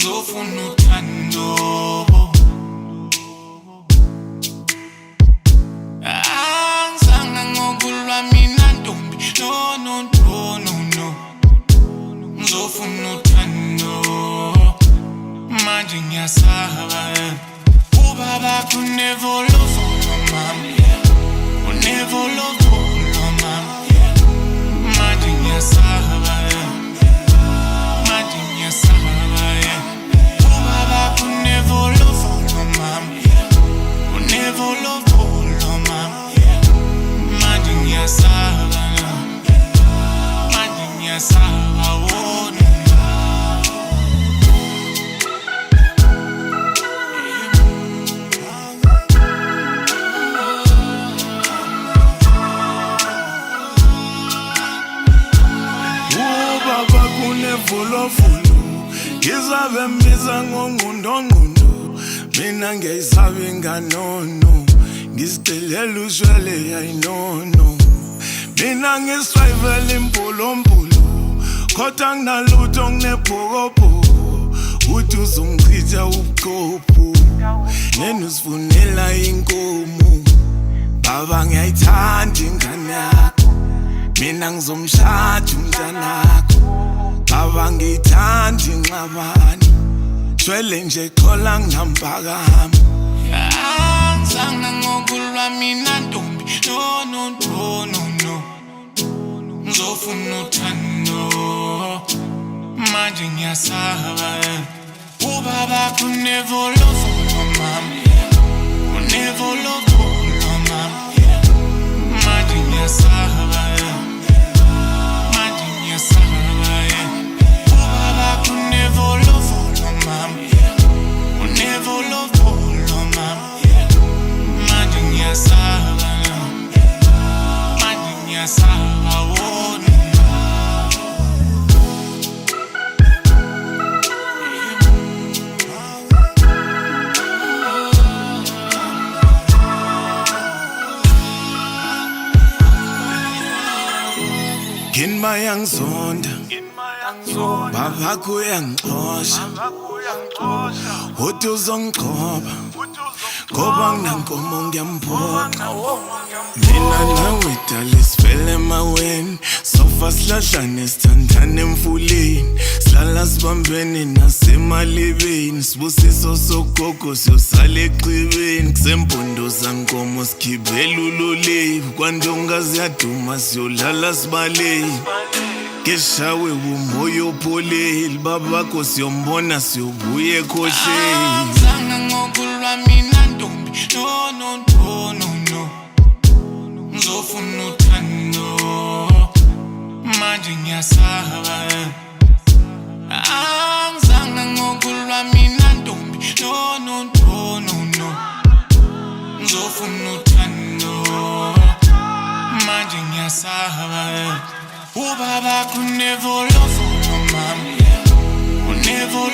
ngizofuna uthando. Angizange ngokulwa mina ntombi, no no no no no. Ngizofuna uthando, manje ngiyasaba. Ubaba never love for mama, never love for mama. Manje ngiyasaba, manje ngiyasaba. Ubaba never love for mama, never love for mama. Manje ngiyasaba, manje ngiyasaba. Volo ngizabe mbiza ngongundongundo, mina ngiyisabe nganono, ngisicelela ushwele yayinono. Mina ngiswayivela impulumpulu, kodwa nginalutho nginebhokobhoko, uthi uzongichitha ubuchopho, nena usifunela inkomo. Baba ngiyayithanda ingane yakho, mina ngizomshada umntanakho. Baba ngithanda inxabano, shwele nje khola nginampakamo. Angizange ngokulwa mina ntombi, no no no no no. Ngizofuna uthando, manje ngiyasaba. Ubaba never love for mama, never love for mama. Manje ngiyasaba, manje ngiyasaba. Never love for mama, never love for mama. Manje ngiyasaba, manje ngiyasaba. Nginma yangizonda, babakho uyangixosha, uthi uzongiqhoba, ngoba nginankomo ngiyamphoqa. Mina nawe dala sifele emaweni, sofa silahlane sithandane emfuleni, sihlala sibambene nasemalibeni, sibusiso sogogo siyosala eqhibeni, kusempondo zankomo sikhibela uloliwe, kwandonga ziyaduma siyolala sibaleni. Keshawe umoya opholile, babakho siyombona siyobuya ekhohleni. Angizange ngokulwa mina ntombi, no no no no no. Ngizofuna uthando, manje ngiyasaba. Angizange ngokulwa mina ntombi, no no no no no. Ngizofuna uthando, manje ngiyasaba. Ubaba never love for mama, never